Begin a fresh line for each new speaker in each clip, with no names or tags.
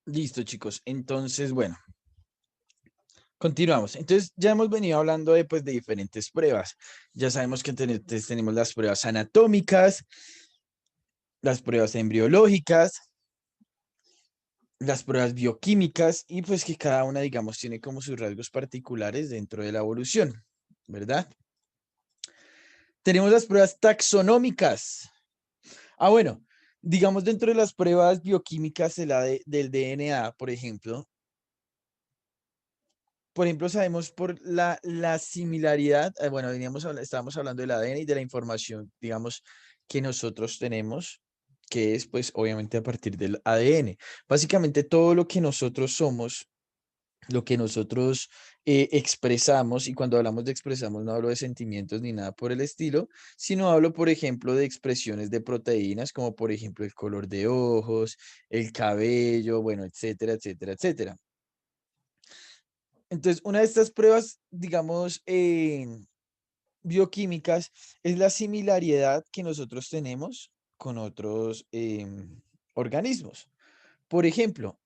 Listo, chicos. Entonces, bueno, continuamos. Entonces, ya hemos venido hablando de, pues, de diferentes pruebas. Ya sabemos que tenemos las pruebas anatómicas, las pruebas embriológicas, las pruebas bioquímicas y pues que cada una, digamos, tiene como sus rasgos particulares dentro de la evolución, ¿verdad? Tenemos las pruebas taxonómicas. Bueno, digamos dentro de las pruebas bioquímicas del DNA, por ejemplo, sabemos por la similaridad, bueno, estábamos hablando del ADN y de la información, digamos, que nosotros tenemos, que es pues obviamente a partir del ADN. Básicamente todo lo que nosotros somos, lo que nosotros expresamos, y cuando hablamos de expresamos no hablo de sentimientos ni nada por el estilo, sino hablo, por ejemplo, de expresiones de proteínas, como por ejemplo el color de ojos, el cabello, bueno, etcétera, etcétera, etcétera. Entonces, una de estas pruebas, digamos, bioquímicas, es la similaridad que nosotros tenemos con otros organismos. Por ejemplo,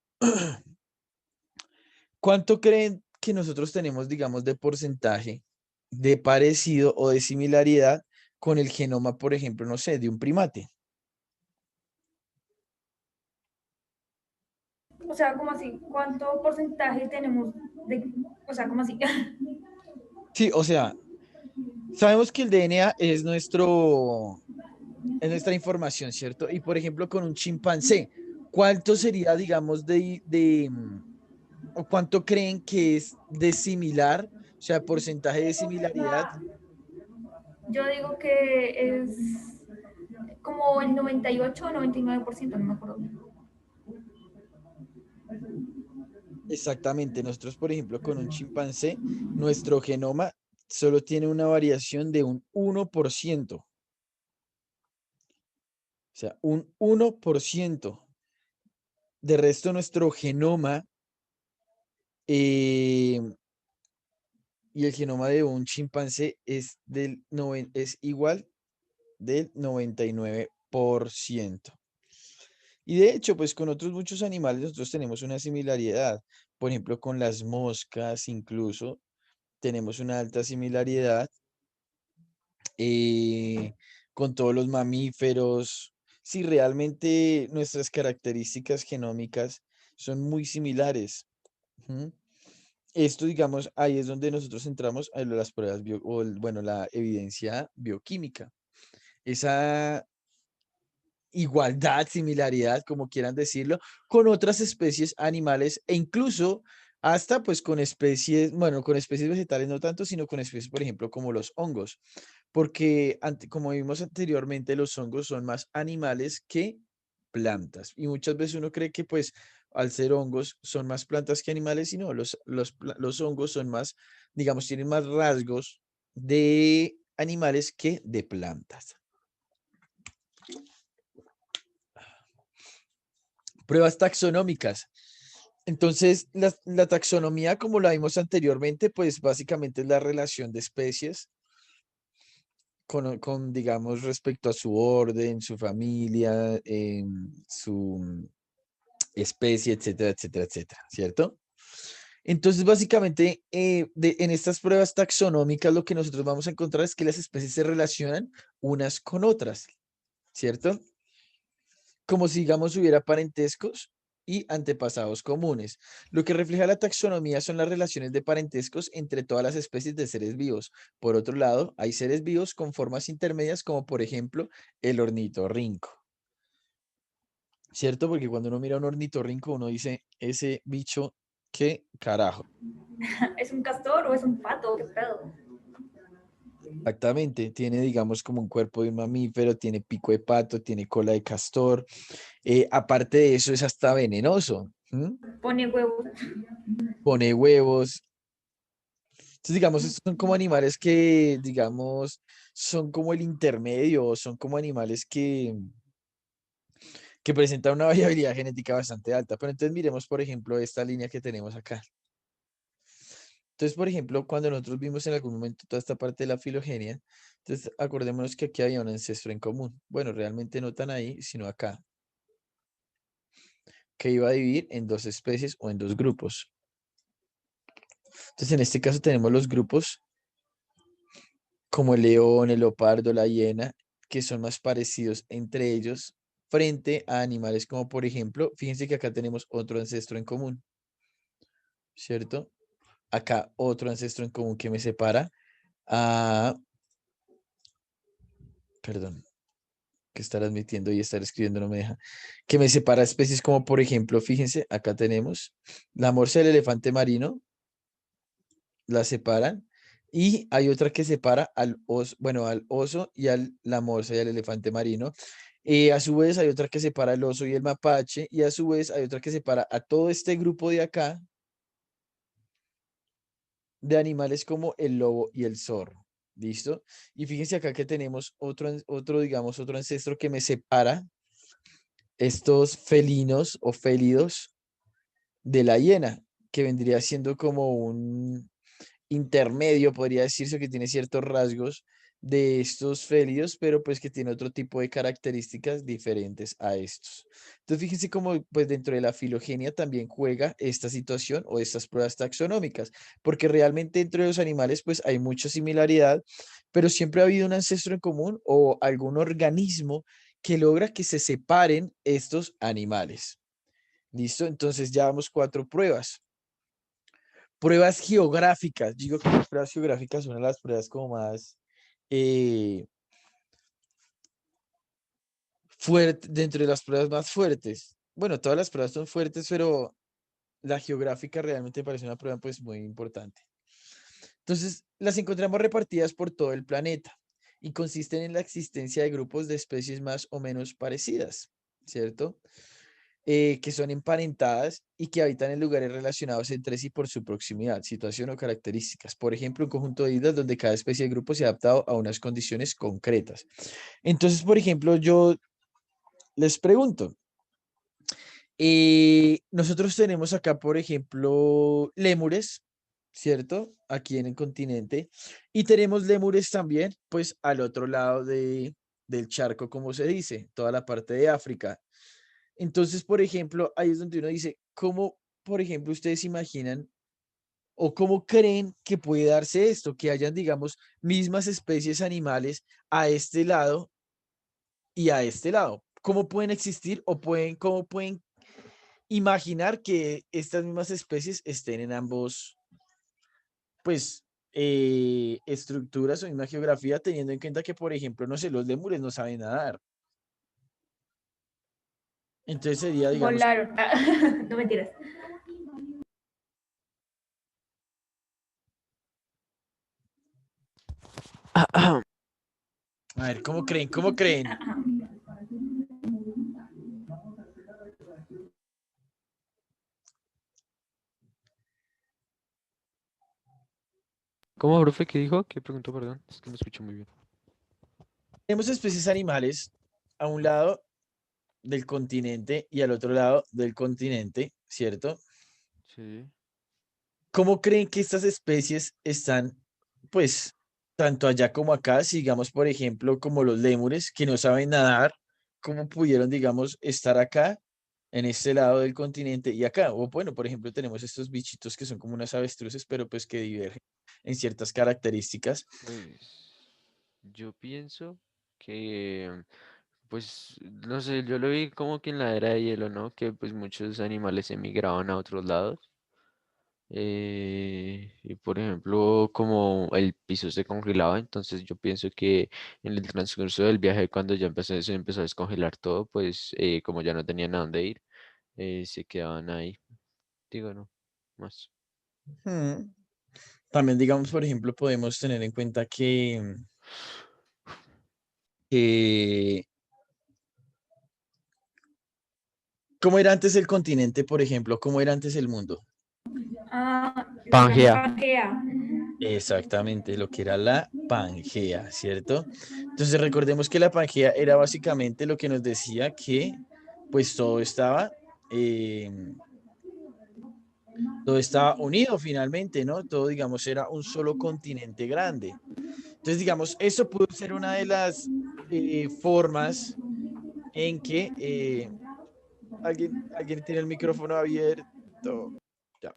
¿cuánto creen que nosotros tenemos, digamos, de porcentaje de parecido o de similaridad con el genoma, por ejemplo, no sé, de un primate?
O sea, ¿cómo así? ¿Cuánto porcentaje tenemos de, o sea, cómo así?
Sí, o sea, sabemos que el DNA es nuestra información, ¿cierto? Y por ejemplo, con un chimpancé, ¿cuánto sería, digamos, o cuánto creen que es de similar, o sea, porcentaje de similaridad?
Yo digo que es como el 98 o 99%, no me acuerdo.
Exactamente, nosotros, por ejemplo, con un chimpancé, nuestro genoma solo tiene una variación de un 1%, o sea, un 1%. De resto, nuestro genoma eh, y el genoma de un chimpancé es igual del 99%. Y de hecho, pues con otros muchos animales nosotros tenemos una similaridad. Por ejemplo, con las moscas incluso tenemos una alta similaridad. eh, con todos los mamíferos. Sí, realmente nuestras características genómicas son muy similares. Ujú. Esto, digamos, ahí es donde nosotros entramos a las pruebas bueno, la evidencia bioquímica. Esa igualdad, similaridad, como quieran decirlo, con otras especies animales e incluso hasta pues con especies, bueno, con especies vegetales no tanto, sino con especies, por ejemplo, como los hongos, porque como vimos anteriormente, los hongos son más animales que plantas y muchas veces uno cree que pues al ser hongos son más plantas que animales y no, los hongos son más, digamos, tienen más rasgos de animales que de plantas. Pruebas taxonómicas. Entonces, la taxonomía, como la vimos anteriormente, pues básicamente es la relación de especies digamos, respecto a su orden, su familia, su especie, etcétera, etcétera, etcétera, ¿cierto? Entonces, básicamente, en estas pruebas taxonómicas, lo que nosotros vamos a encontrar es que las especies se relacionan unas con otras, ¿cierto? Como si, digamos, hubiera parentescos y antepasados comunes. Lo que refleja la taxonomía son las relaciones de parentescos entre todas las especies de seres vivos. Por otro lado, hay seres vivos con formas intermedias, como por ejemplo el ornitorrinco, ¿cierto? Porque cuando uno mira un ornitorrinco, uno dice, ese bicho, ¿qué carajo?
¿Es un castor o es un pato? ¿Qué pedo?
Exactamente, tiene, digamos, como un cuerpo de un mamífero, tiene pico de pato, tiene cola de castor. Aparte de eso, es hasta venenoso. ¿M?
Pone huevos.
Pone huevos. Entonces, digamos, estos son como animales que, digamos, son como el intermedio, o son como animales que presentan una variabilidad genética bastante alta. Pero entonces miremos, por ejemplo, esta línea que tenemos acá. Entonces, por ejemplo, cuando nosotros vimos en algún momento toda esta parte de la filogenia, entonces acordémonos que aquí había un ancestro en común. Bueno, realmente no tan ahí, sino acá. que iba a dividir en dos especies o en dos grupos. Entonces, en este caso tenemos los grupos como el león, el leopardo, la hiena, que son más parecidos entre ellos frente a animales como, por ejemplo, fíjense que acá tenemos otro ancestro en común, ¿cierto? Acá otro ancestro en común que me separa a, perdón, que estar admitiendo y estar escribiendo no me deja, que me separa especies como, por ejemplo, fíjense, acá tenemos la morsa del elefante marino, la separan. Y hay otra que separa al oso, bueno, al oso y a la morsa y al elefante marino. A su vez hay otra que separa al oso y el mapache. Y a su vez hay otra que separa a todo este grupo de acá de animales como el lobo y el zorro. ¿Listo? Y fíjense acá que tenemos otro, digamos, otro ancestro que me separa estos felinos o félidos de la hiena, que vendría siendo como un intermedio, podría decirse, que tiene ciertos rasgos de estos félidos, pero pues que tiene otro tipo de características diferentes a estos. Entonces, fíjense cómo pues dentro de la filogenia también juega esta situación o estas pruebas taxonómicas, porque realmente entre los animales pues hay mucha similaridad, pero siempre ha habido un ancestro en común o algún organismo que logra que se separen estos animales. ¿Listo? Entonces ya vamos cuatro pruebas. Pruebas geográficas. Digo que las pruebas geográficas son una de las pruebas como más fuertes, dentro de las pruebas más fuertes. Bueno, todas las pruebas son fuertes, pero la geográfica realmente me parece una prueba pues muy importante. Entonces, las encontramos repartidas por todo el planeta y consisten en la existencia de grupos de especies más o menos parecidas, ¿cierto? Que son emparentadas y que habitan en lugares relacionados entre sí por su proximidad, situación o características. Por ejemplo, un conjunto de islas donde cada especie de grupo se ha adaptado a unas condiciones concretas. Entonces, por ejemplo, yo les pregunto, nosotros tenemos acá, por ejemplo, lémures, ¿cierto? Aquí en el continente. Y tenemos lémures también, pues, al otro lado del charco, como se dice, toda la parte de África. Entonces, por ejemplo, ahí es donde uno dice, ¿cómo, por ejemplo, ustedes imaginan o cómo creen que puede darse esto? Que hayan, digamos, mismas especies animales a este lado y a este lado. ¿Cómo pueden existir o cómo pueden imaginar que estas mismas especies estén en ambos, pues, estructuras o misma geografía, teniendo en cuenta que, por ejemplo, no sé, los lémures no saben nadar? Entonces sería, digamos,
Volaron. No mentiras.
a ver, ¿cómo creen? ¿Cómo creen?
¿Cómo, profe? ¿Qué dijo? ¿Qué preguntó? Perdón, es que no escucho muy bien.
Tenemos especies animales a un lado del continente y al otro lado del continente, ¿cierto?
Sí.
¿Cómo creen que estas especies están, pues, tanto allá como acá? Sigamos, por ejemplo, como los lémures que no saben nadar, ¿cómo pudieron, digamos, estar acá, en este lado del continente y acá? O bueno, por ejemplo, tenemos estos bichitos que son como unas avestruces, pero pues que divergen en ciertas características.
Pues yo pienso que, pues, no sé, yo lo vi como que en la era de hielo, ¿no? Que pues muchos animales emigraban a otros lados. Y por ejemplo, como el piso se congelaba, entonces yo pienso que en el transcurso del viaje, cuando ya se empezó a descongelar todo, pues como ya no tenían a dónde ir, se quedaban ahí. Digo, no, más.
Hmm. También, digamos, por ejemplo, podemos tener en cuenta que ¿cómo era antes el continente, por ejemplo? ¿Cómo era antes el mundo?
La Gran
Pangea.
Pangea.
Exactamente, lo que era la Pangea, ¿cierto? Entonces recordemos que la Pangea era básicamente lo que nos decía que pues eh, todo estaba unido finalmente, ¿no? Todo, digamos, era un solo continente grande. Entonces, digamos, eso pudo ser una de las formas en que alguien tiene el micrófono abierto. Ya.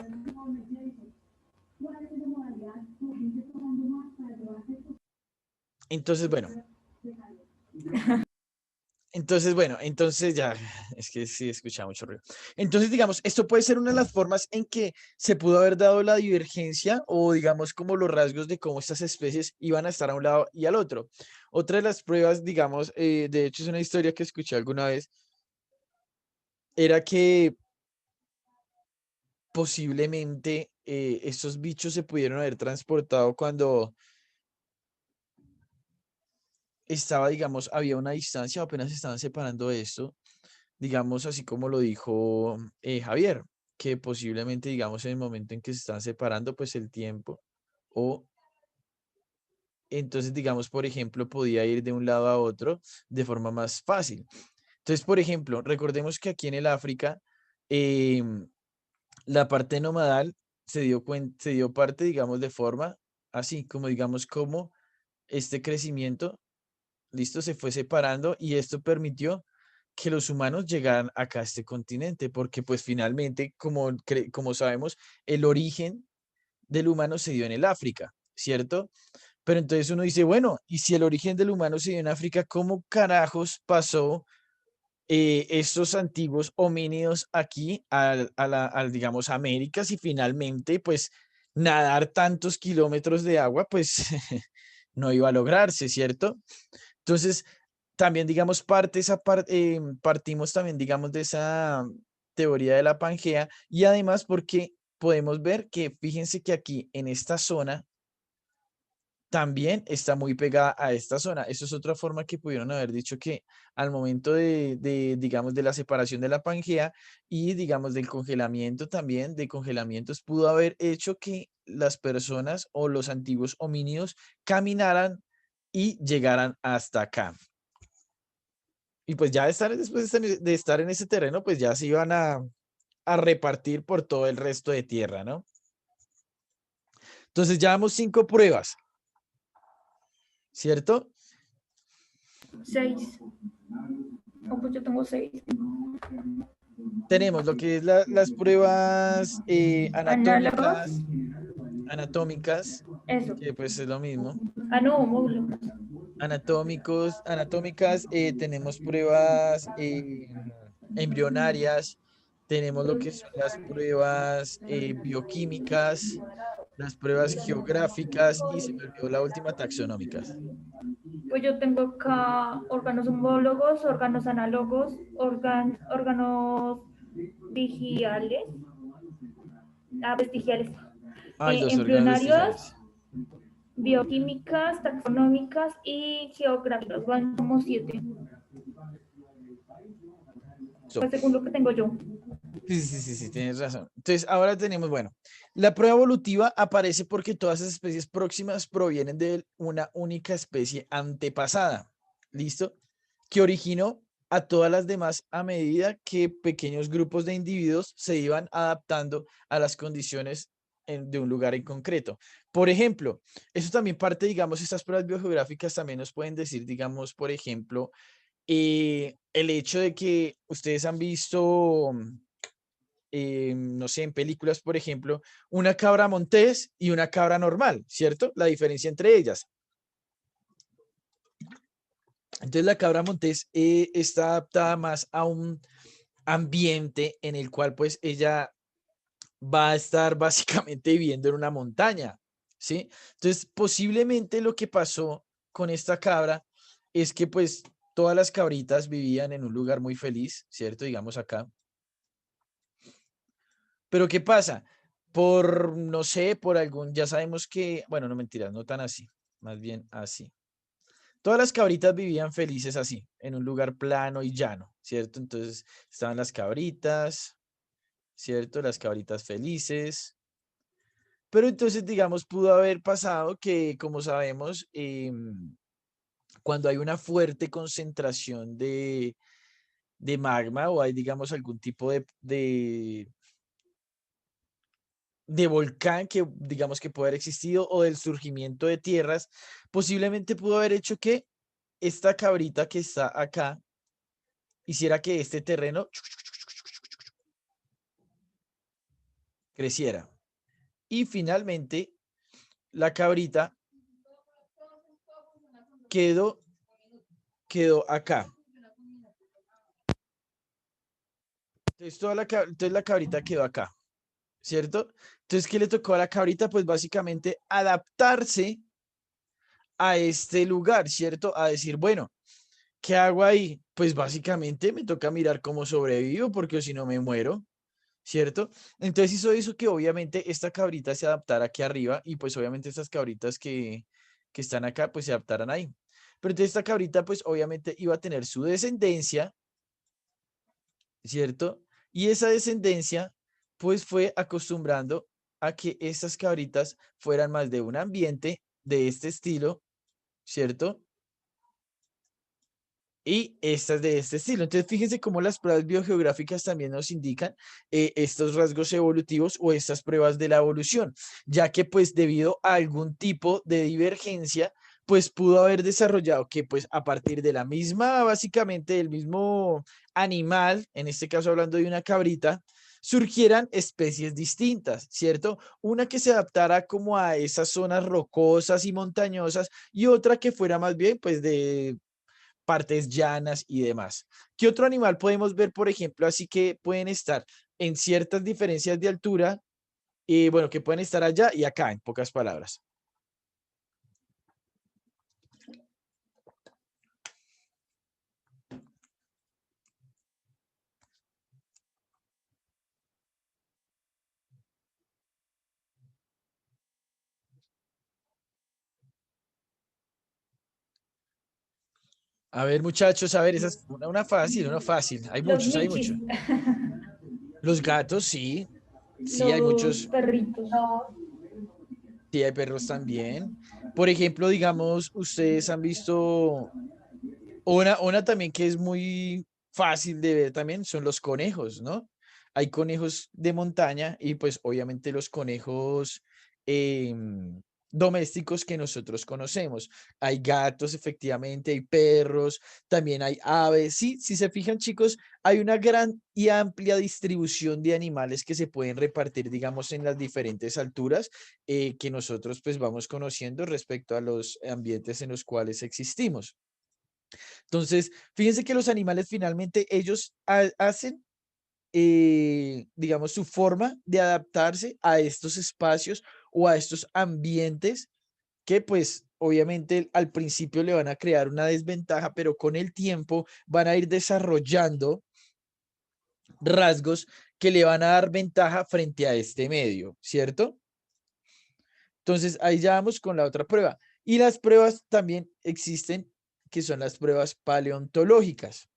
Entonces, bueno. Entonces ya, es que sí escuchaba mucho ruido. Entonces, digamos, esto puede ser una de las formas en que se pudo haber dado la divergencia o, digamos, como los rasgos de cómo estas especies iban a estar a un lado y al otro. Otra de las pruebas, digamos, de hecho es una historia que escuché alguna vez, era que posiblemente estos bichos se pudieron haber transportado cuando estaba, digamos, había una distancia, apenas se estaban separando de esto, digamos, así como lo dijo Javier, que posiblemente, digamos, en el momento en que se están separando, pues el tiempo, o entonces, digamos, por ejemplo, podía ir de un lado a otro de forma más fácil. Entonces, por ejemplo, recordemos que aquí en el África, em, la parte nomadal se dio parte, digamos, de forma así, como digamos, como este crecimiento, listo, se fue separando y esto permitió que los humanos llegaran acá a este continente, porque pues finalmente, como sabemos, el origen del humano se dio en el África, ¿cierto? Pero entonces uno dice, bueno, y si el origen del humano se dio en África, ¿cómo carajos pasó estos antiguos homínidos aquí digamos, Américas y finalmente, pues, nadar tantos kilómetros de agua, pues, no iba a lograrse, ¿cierto? Entonces, también, digamos, partimos también, digamos, de esa teoría de la Pangea y además porque podemos ver que, fíjense que aquí en esta zona también está muy pegada a esta zona. Eso es otra forma que pudieron haber dicho que al momento digamos, de la separación de la Pangea y, digamos, del congelamiento también, de congelamientos, pudo haber hecho que las personas o los antiguos homínidos caminaran y llegaran hasta acá. Y pues ya después de estar en ese terreno, pues ya se iban a repartir por todo el resto de tierra, ¿no? Entonces ya damos 5 pruebas, ¿cierto?
6. Oh, pues yo tengo 6.
Tenemos lo que es las pruebas
Análogos.
anatómicas,
Eso.
que pues es lo mismo.
Ah, no, módulo.
Anatómicas, tenemos pruebas embrionarias, tenemos lo que son las pruebas bioquímicas, las pruebas geográficas y se me olvidó la última, taxonómicas.
Pues yo tengo acá órganos homólogos, órganos análogos, órganos vigiales, vestigiales,
Ay, los órganos
embrionarios,
vestigiales.
bioquímicas, taxonómicas y geográficas. Van como 7.
So,
Pues según lo que tengo yo.
sí, tienes razón. Entonces, ahora tenemos, bueno, la prueba evolutiva aparece porque todas las especies próximas provienen de una única especie antepasada, ¿listo? Que originó a todas las demás a medida que pequeños grupos de individuos se iban adaptando a las condiciones de un lugar en concreto. Por ejemplo, eso también parte, digamos, estas pruebas biogeográficas también nos pueden decir, digamos, por ejemplo, el hecho de que ustedes han visto no sé, en películas, por ejemplo, una cabra montés y una cabra normal, ¿cierto? La diferencia entre ellas. Entonces la cabra montés está adaptada más a un ambiente en el cual pues ella va a estar básicamente viviendo en una montaña, ¿sí? Entonces posiblemente lo que pasó con esta cabra es que pues todas las cabritas vivían en un lugar muy feliz, ¿cierto? Digamos acá. Pero ¿qué pasa? No sé, por algún, ya sabemos que, bueno, no mentiras, no tan así, más bien así. Todas las cabritas vivían felices así, en un lugar plano y llano, ¿cierto? Entonces estaban las cabritas, ¿cierto? Las cabritas felices. Pero entonces, digamos, pudo haber pasado que, como sabemos, cuando hay una fuerte concentración de magma o hay, digamos, algún tipo de volcán que digamos que puede haber existido o del surgimiento de tierras, posiblemente pudo haber hecho que esta cabrita que está acá hiciera que este terreno creciera. Y finalmente, la cabrita quedó, quedó acá. Entonces, entonces la cabrita quedó acá, ¿cierto? Entonces, ¿qué le tocó a la cabrita? Pues básicamente adaptarse a este lugar, ¿cierto? A decir, bueno, ¿qué hago ahí? Pues básicamente me toca mirar cómo sobrevivo, porque si no me muero, ¿cierto? Entonces hizo que obviamente esta cabrita se adaptara aquí arriba y pues obviamente estas cabritas que están acá pues se adaptaran ahí. Pero entonces esta cabrita pues obviamente iba a tener su descendencia, ¿cierto? Y esa descendencia pues fue acostumbrando a que estas cabritas fueran más de un ambiente de este estilo, ¿cierto? Y estas de este estilo. Entonces, fíjense cómo las pruebas biogeográficas también nos indican estos rasgos evolutivos o estas pruebas de la evolución, ya que pues debido a algún tipo de divergencia, pues pudo haber desarrollado que pues a partir de la misma, básicamente del mismo animal, en este caso hablando de una cabrita, surgieran especies distintas, ¿cierto? Una que se adaptara como a esas zonas rocosas y montañosas y otra que fuera más bien pues de partes llanas y demás. ¿Qué otro animal podemos ver, por ejemplo, así que pueden estar en ciertas diferencias de altura y bueno, que pueden estar allá y acá, en pocas palabras? A ver, muchachos, a ver, esa es una fácil, una fácil. Hay
Los
muchos, hay
michis,
muchos. Los gatos, sí, sí, hay
los
muchos,
perritos.
sí, hay perros también. Por ejemplo, digamos, ustedes han visto una también que es muy fácil de ver también son los conejos, ¿no? Hay conejos de montaña y pues obviamente los conejos domésticos que nosotros conocemos. Hay gatos, efectivamente, hay perros, también hay aves. Sí, si se fijan, chicos, hay una gran y amplia distribución de animales que se pueden repartir, digamos, en las diferentes alturas que nosotros pues vamos conociendo respecto a los ambientes en los cuales existimos. Entonces, fíjense que los animales finalmente ellos hacen, digamos, su forma de adaptarse a estos espacios o a estos ambientes que pues obviamente al principio le van a crear una desventaja, pero con el tiempo van a ir desarrollando rasgos que le van a dar ventaja frente a este medio, ¿cierto? Entonces, ahí ya vamos con la otra prueba. Y las pruebas también existen, que son las pruebas paleontológicas.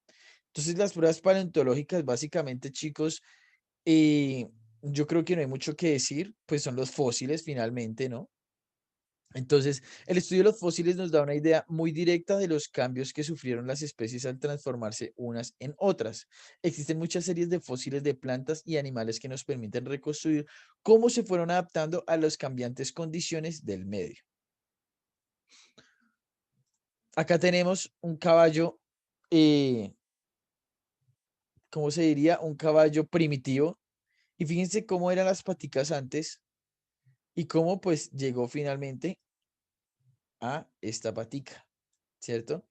Entonces, las pruebas paleontológicas, básicamente, chicos, yo creo que no hay mucho que decir, pues son los fósiles finalmente, ¿no? Entonces, el estudio de los fósiles nos da una idea muy directa de los cambios que sufrieron las especies al transformarse unas en otras. Existen muchas series de fósiles de plantas y animales que nos permiten reconstruir cómo se fueron adaptando a las cambiantes condiciones del medio. Acá tenemos un caballo, eh, ¿cómo se diría? Un caballo primitivo. Y fíjense cómo eran las paticas antes y cómo pues llegó finalmente a esta patica, ¿cierto?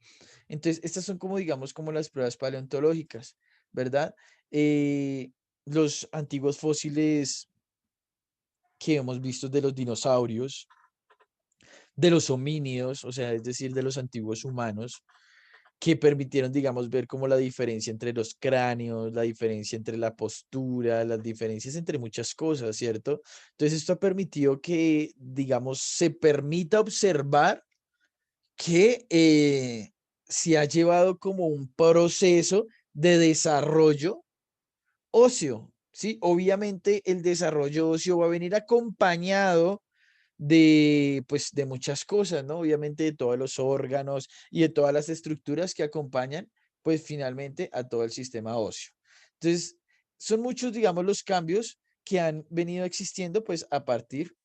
Entonces, estas son como, digamos, como las pruebas paleontológicas, ¿verdad? Los antiguos fósiles que hemos visto de los dinosaurios, de los homínidos, o sea, es decir, de los antiguos humanos, que permitieron, digamos, ver como la diferencia entre los cráneos, la diferencia entre la postura, las diferencias entre muchas cosas, ¿cierto? Entonces, esto ha permitido que, digamos, se permita observar que se ha llevado como un proceso de desarrollo óseo, ¿sí? Obviamente el desarrollo óseo va a venir acompañado de, pues, de muchas cosas, ¿no? Obviamente de todos los órganos y de todas las estructuras que acompañan, pues, finalmente a todo el sistema óseo. Entonces, son muchos, digamos, los cambios que han venido existiendo, pues, a partir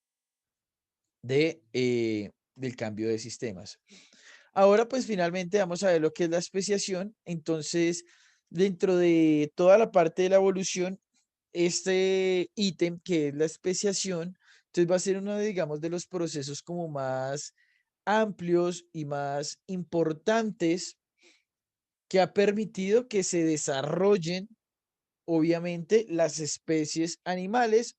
del cambio de sistemas. Ahora, pues finalmente vamos a ver lo que es la especiación. Entonces, dentro de toda la parte de la evolución, este ítem que es la especiación, entonces va a ser uno, digamos, de los procesos como más amplios y más importantes que ha permitido que se desarrollen, obviamente, las especies animales,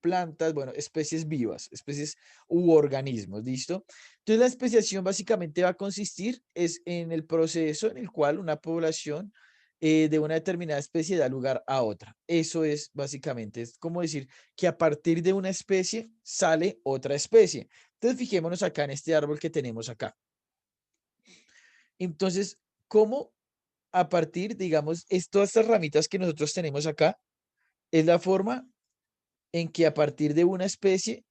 plantas, bueno, especies vivas, especies u organismos, ¿listo? Entonces la especiación básicamente va a consistir es en el proceso en el cual una población de una determinada especie da lugar a otra. Eso es básicamente, es como decir que a partir de una especie sale otra especie. Entonces fijémonos acá en este árbol que tenemos acá. Entonces, ¿cómo a partir, digamos, todas estas ramitas que nosotros tenemos acá, es la forma en que a partir de una especie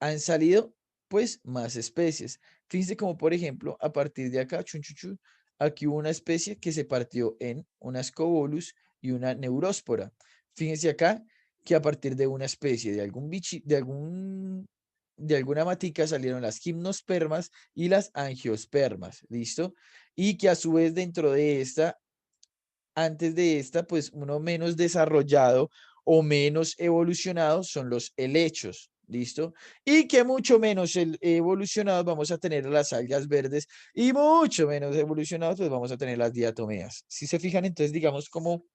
han salido pues más especies. Fíjense como por ejemplo, a partir de acá, chun, chun, chun, aquí hubo una especie que se partió en una Scobolus y una Neuróspora. Fíjense acá que a partir de una especie de algún bichi, de alguna matica salieron las gimnospermas y las angiospermas, ¿listo? Y que a su vez dentro de esta, antes de esta, pues uno menos desarrollado o menos evolucionado son los helechos, ¿listo? Y que mucho menos evolucionados vamos a tener las algas verdes y mucho menos evolucionados pues vamos a tener las diatomeas. Si se fijan, entonces digamos como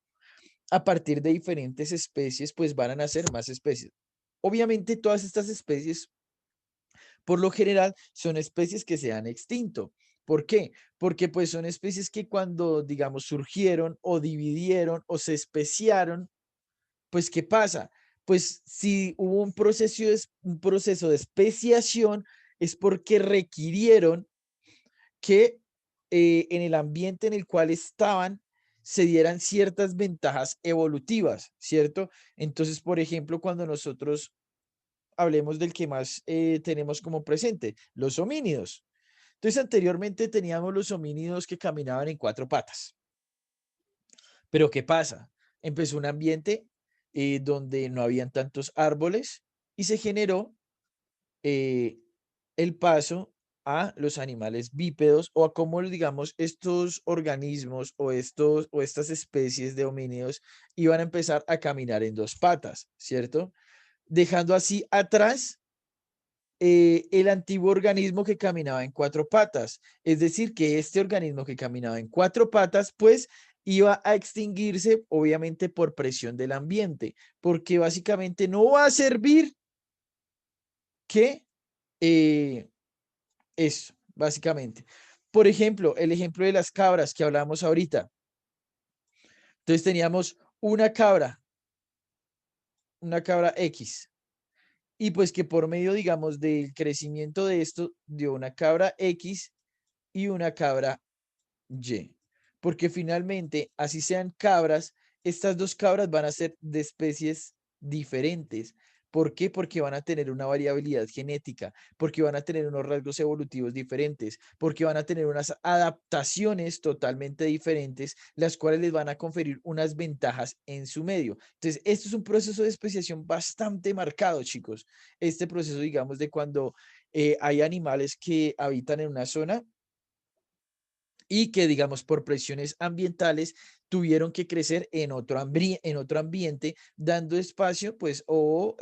a partir de diferentes especies pues van a nacer más especies. Obviamente todas estas especies por lo general son especies que se han extinto. ¿Por qué? Porque pues son especies que cuando, digamos, surgieron o dividieron o se especiaron, pues ¿qué pasa? Pues si hubo un proceso de especiación es porque requirieron que en el ambiente en el cual estaban se dieran ciertas ventajas evolutivas, ¿cierto? Entonces, por ejemplo, cuando nosotros hablemos del que más tenemos como presente, los homínidos. Entonces, anteriormente teníamos los homínidos que caminaban en cuatro patas. Pero ¿qué pasa? Empezó un ambiente donde no habían tantos árboles y se generó eh, el paso a los animales bípedos o a cómo, digamos, estos organismos o estas especies de homínidos iban a empezar a caminar en dos patas, ¿cierto? Dejando así atrás el antiguo organismo que caminaba en cuatro patas. Es decir, que este organismo que caminaba en cuatro patas, pues iba a extinguirse, obviamente por presión del ambiente, porque básicamente no va a servir que eso, básicamente. Por ejemplo, el ejemplo de las cabras que hablábamos ahorita. Entonces teníamos una cabra X, y pues que por medio, digamos, del crecimiento de esto, dio una cabra X y una cabra Y. Porque finalmente, así sean cabras, estas dos cabras van a ser de especies diferentes. ¿Por qué? Porque van a tener una variabilidad genética, porque van a tener unos rasgos evolutivos diferentes, porque van a tener unas adaptaciones totalmente diferentes, las cuales les van a conferir unas ventajas en su medio. Entonces, esto es un proceso de especiación bastante marcado, chicos. Este proceso, digamos, de cuando hay animales que habitan en una zona y que, digamos, por presiones ambientales tuvieron que crecer en otro ambiente, dando espacio, pues, o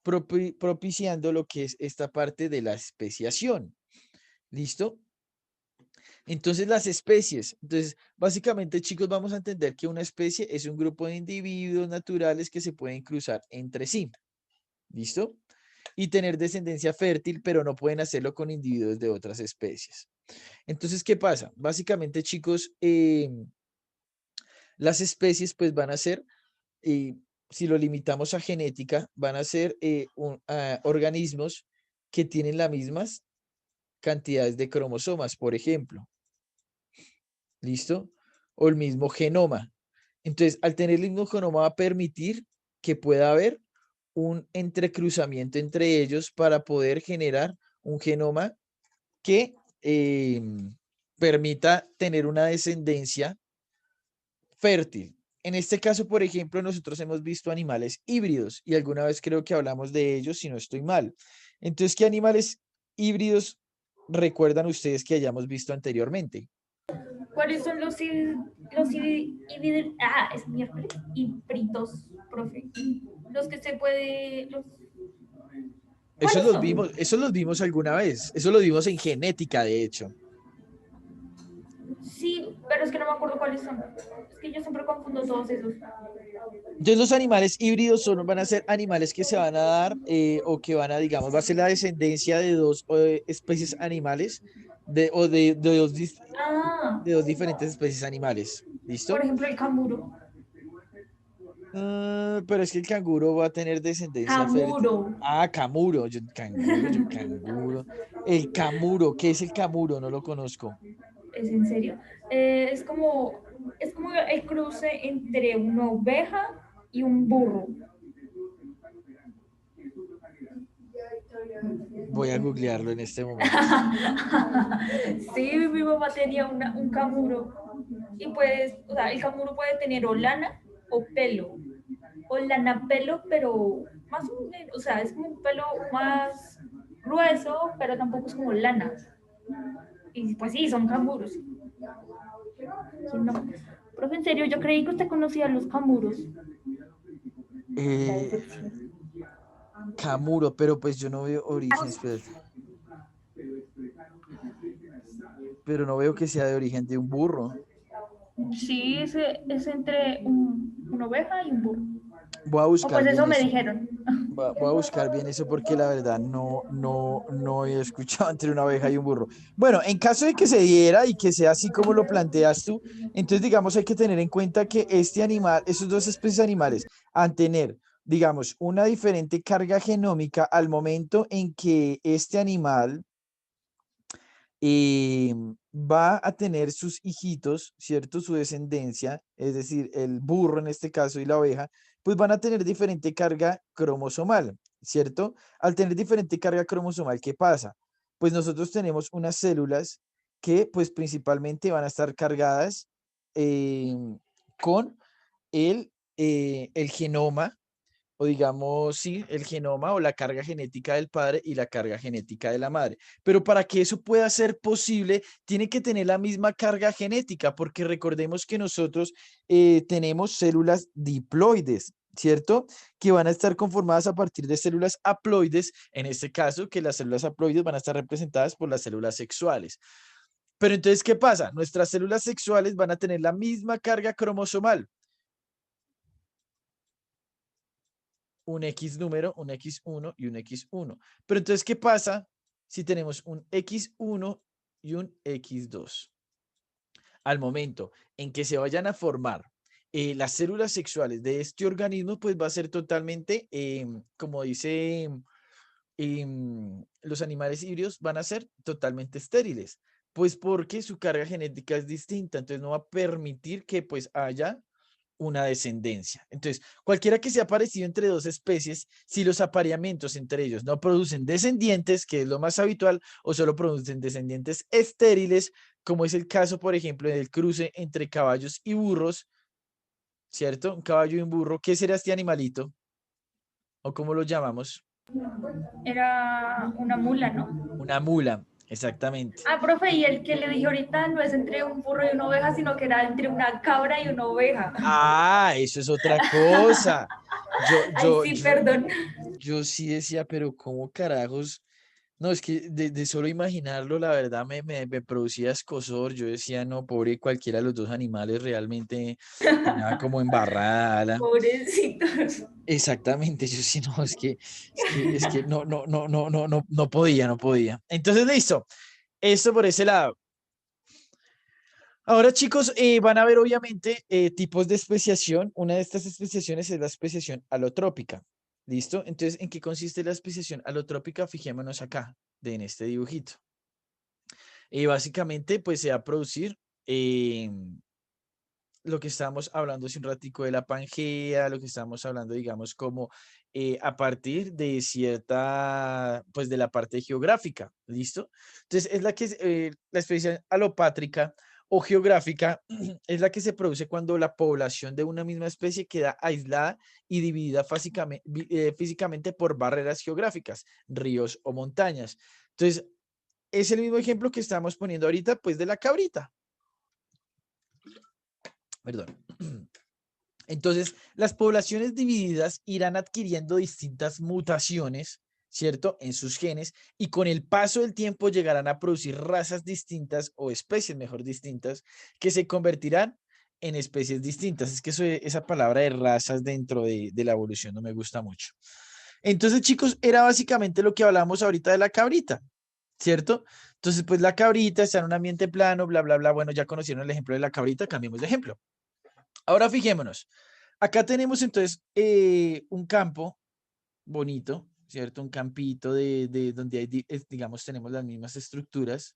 propiciando lo que es esta parte de la especiación. ¿Listo? Entonces, las especies. Entonces, básicamente, chicos, vamos a entender que una especie es un grupo de individuos naturales que se pueden cruzar entre sí. ¿Listo? Y tener descendencia fértil, pero no pueden hacerlo con individuos de otras especies. Entonces, ¿qué pasa? Básicamente, chicos, las especies pues van a ser, eh, si lo limitamos a genética, van a ser organismos que tienen las mismas cantidades de cromosomas, por ejemplo. ¿Listo? O el mismo genoma. Entonces, al tener el mismo genoma va a permitir que pueda haber un entrecruzamiento entre ellos para poder generar un genoma que permita tener una descendencia fértil. En este caso, por ejemplo, nosotros hemos visto animales híbridos y alguna vez creo que hablamos de ellos, si no estoy mal. Entonces, ¿qué animales híbridos recuerdan ustedes que hayamos visto anteriormente?
¿Cuáles son es miércoles, híbridos, profe? Los que se puede, ¿cuáles son?
Eso los vimos alguna vez. Eso lo vimos en genética, de hecho.
Sí, pero es que no me acuerdo cuáles son. Es que yo siempre confundo todos esos.
Entonces los animales híbridos van a ser animales que se van a dar o que van a, digamos, va a ser la descendencia de dos especies animales
Ah,
de dos diferentes especies animales.
por
¿Listo?
ejemplo, el canguro.
Pero es que el canguro va a tener descendencia fértil.
Camuro.
Ah, camuro, yo canguro. El camuro, ¿qué es el camuro? No lo conozco.
¿Es en serio? Es como el cruce entre una oveja y un burro.
Voy a googlearlo en este momento.
Sí, mi mamá tenía un camuro. Y pues, o sea, el camuro puede tener o lana o pelo. O lana pelo, pero más o menos, o sea, es como un pelo más grueso, pero tampoco es como lana. Y pues sí, son canguros. Sí, no. Profe, en serio, yo creí que usted conocía a los camuros. La
Eh,
decepción.
camuro, pero pues yo no veo origen, espérate. Pero no veo que sea de origen de un burro.
Sí, es entre una oveja y un burro.
Voy a
O
buscar
pues
bien
eso me
eso.
dijeron.
Voy a buscar bien eso porque la verdad no he escuchado entre una oveja y un burro. Bueno, en caso de que se diera y que sea así como lo planteas tú, entonces digamos hay que tener en cuenta que este animal, esos dos especies animales, al tener, digamos, una diferente carga genómica al momento en que este animal va a tener sus hijitos, ¿cierto? Su descendencia, es decir, el burro en este caso y la oveja, pues van a tener diferente carga cromosomal, ¿cierto? Al tener diferente carga cromosomal, ¿qué pasa? Pues nosotros tenemos unas células que pues principalmente van a estar cargadas con el genoma o digamos, sí, el genoma o la carga genética del padre y la carga genética de la madre. Pero para que eso pueda ser posible, tiene que tener la misma carga genética, porque recordemos que nosotros tenemos células diploides, ¿cierto? Que van a estar conformadas a partir de células haploides, en este caso, que las células haploides van a estar representadas por las células sexuales. Pero entonces, ¿qué pasa? Nuestras células sexuales van a tener la misma carga cromosomal. Un X número, un X1 y un X1. Pero entonces, ¿qué pasa si tenemos un X1 y un X2? Al momento en que se vayan a formar las células sexuales de este organismo, pues va a ser totalmente, como dice, los animales híbridos van a ser totalmente estériles, pues porque su carga genética es distinta, entonces no va a permitir que pues haya una descendencia. Entonces, cualquiera que sea parecido entre dos especies, si los apareamientos entre ellos no producen descendientes, que es lo más habitual, o solo producen descendientes estériles, como es el caso, por ejemplo, del cruce entre caballos y burros, ¿cierto? Un caballo y un burro, ¿qué será este animalito? ¿O cómo lo llamamos?
Era una mula, ¿no?
Una mula, exactamente.
Ah, profe, y el que le dije ahorita no es entre un burro y una oveja, sino que era entre una cabra y una oveja.
Ah, eso es otra cosa. Yo,
Ay,
yo,
sí,
yo,
perdón.
yo sí decía, pero ¿cómo carajos? No, es que de solo imaginarlo, la verdad me producía escozor. Yo decía, no, pobre cualquiera de los dos animales, realmente me daba como embarrada.
Pobrecitos.
Exactamente, yo sí, no, es que no podía, no podía. Entonces, listo. Esto por ese lado. Ahora, chicos, van a ver obviamente tipos de especiación. Una de estas especiaciones es la especiación alotrópica. ¿Listo? Entonces, ¿en qué consiste la especiación alotrópica? Fijémonos acá, en este dibujito. Básicamente, pues se va a producir lo que estábamos hablando hace un ratico de la Pangea, lo que estábamos hablando, digamos, como a partir de cierta, pues de la parte geográfica, ¿listo? Entonces, es la especie alopátrica o geográfica es la que se produce cuando la población de una misma especie queda aislada y dividida físicamente por barreras geográficas, ríos o montañas. Entonces, es el mismo ejemplo que estamos poniendo ahorita, pues de la cabrita. Perdón. Entonces, las poblaciones divididas irán adquiriendo distintas mutaciones, ¿cierto? En sus genes y con el paso del tiempo llegarán a producir razas distintas o especies, mejor distintas, que se convertirán en especies distintas. Es que esa palabra de razas dentro de la evolución no me gusta mucho. Entonces, chicos, era básicamente lo que hablamos ahorita de la cabrita, ¿cierto? Entonces, pues la cabrita está en un ambiente plano, bla, bla, bla. Bueno, ya conocieron el ejemplo de la cabrita, cambiemos de ejemplo. Ahora fijémonos. Acá tenemos entonces un campo bonito, ¿cierto? Un campito de donde hay, digamos, tenemos las mismas estructuras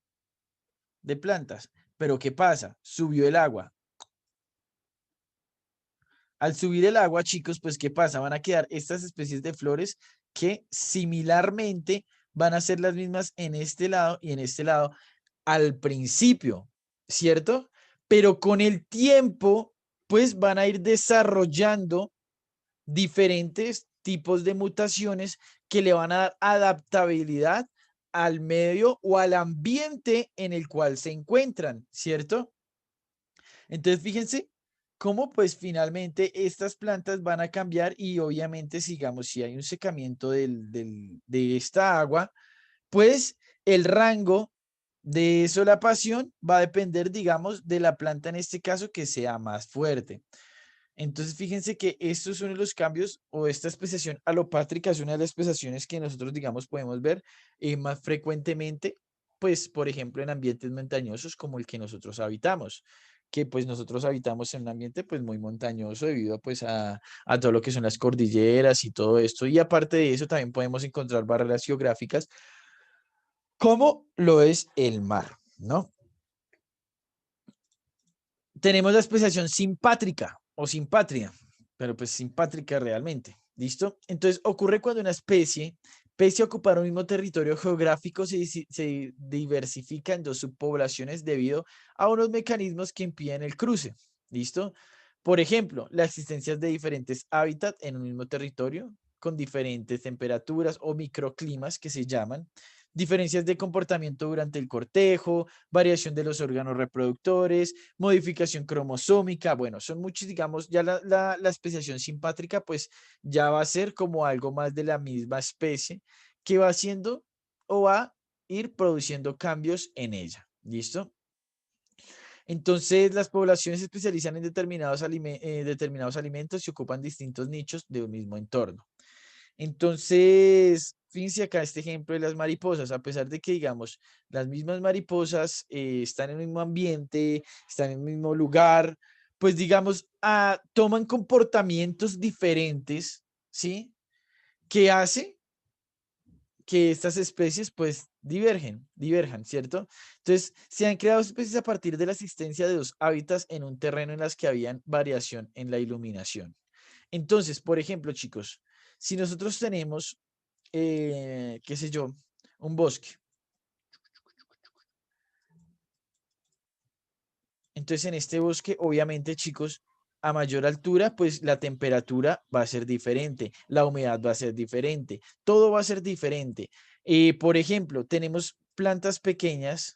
de plantas. Pero ¿qué pasa? Subió el agua. Al subir el agua, chicos, pues ¿qué pasa? Van a quedar estas especies de flores que similarmente van a ser las mismas en este lado y en este lado al principio, ¿cierto? Pero con el tiempo, pues van a ir desarrollando diferentes tipos de mutaciones que le van a dar adaptabilidad al medio o al ambiente en el cual se encuentran, ¿cierto? Entonces, fíjense cómo pues finalmente estas plantas van a cambiar y obviamente, sigamos, si hay un secamiento de esta agua, pues el rango de solapación va a depender, digamos, de la planta en este caso que sea más fuerte. Entonces, fíjense que estos son los cambios o esta especiación alopátrica es una de las especiaciones que nosotros, digamos, podemos ver más frecuentemente, pues, por ejemplo, en ambientes montañosos como el que nosotros habitamos, que pues nosotros habitamos en un ambiente pues muy montañoso debido pues a todo lo que son las cordilleras y todo esto. Y aparte de eso, también podemos encontrar barreras geográficas como lo es el mar, ¿no? Tenemos la especiación simpátrica o simpatria, pero pues simpátrica realmente. ¿Listo? Entonces ocurre cuando una especie, pese a ocupar un mismo territorio geográfico, se diversifica en dos subpoblaciones debido a unos mecanismos que impiden el cruce. ¿Listo? Por ejemplo, la existencia de diferentes hábitats en un mismo territorio con diferentes temperaturas o microclimas que se llaman, diferencias de comportamiento durante el cortejo, variación de los órganos reproductores, modificación cromosómica, bueno, son muchos, digamos, ya la especiación simpátrica, pues ya va a ser como algo más de la misma especie que va haciendo o va a ir produciendo cambios en ella. ¿Listo? Entonces, las poblaciones se especializan en determinados alimentos y ocupan distintos nichos de un mismo entorno. Entonces, fíjense acá este ejemplo de las mariposas, a pesar de que, digamos, las mismas mariposas están en el mismo ambiente, están en el mismo lugar, pues, digamos, toman comportamientos diferentes, ¿sí? Que hace que estas especies, pues, diverjan, ¿cierto? Entonces, se han creado especies a partir de la existencia de dos hábitats en un terreno en las que habían variación en la iluminación. Entonces, por ejemplo, chicos, si nosotros tenemos, qué sé yo, un bosque, entonces en este bosque, obviamente, chicos, a mayor altura, pues la temperatura va a ser diferente, la humedad va a ser diferente, todo va a ser diferente. Por ejemplo, tenemos plantas pequeñas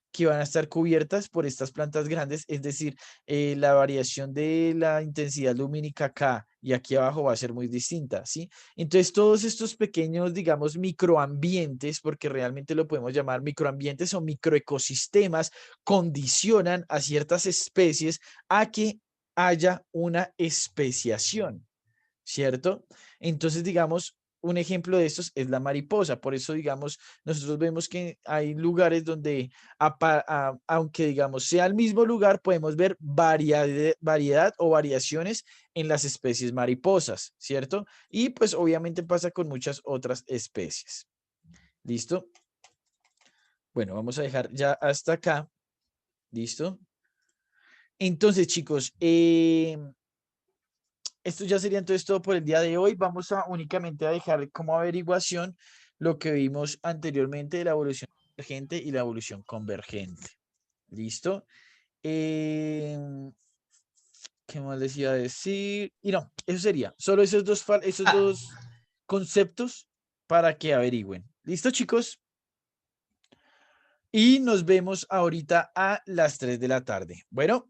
que van a estar cubiertas por estas plantas grandes, es decir, la variación de la intensidad lumínica acá y aquí abajo va a ser muy distinta, ¿sí? Entonces, todos estos pequeños, digamos, microambientes, porque realmente lo podemos llamar microambientes o microecosistemas, condicionan a ciertas especies a que haya una especiación. ¿Cierto? Entonces, digamos, un ejemplo de estos es la mariposa. Por eso, digamos, nosotros vemos que hay lugares donde, aunque, digamos, sea el mismo lugar, podemos ver variedad o variaciones en las especies mariposas, ¿cierto? Y pues obviamente pasa con muchas otras especies. ¿Listo? Bueno, vamos a dejar ya hasta acá. ¿Listo? Entonces, chicos, esto ya sería entonces todo por el día de hoy. Vamos a únicamente a dejar como averiguación lo que vimos anteriormente de la evolución divergente y la evolución convergente. ¿Listo? Em, ¿Qué más les iba a decir? Y no, eso sería. Solo esos dos conceptos para que averigüen. ¿Listo, chicos? Y nos vemos ahorita a las 3 de la tarde. Bueno.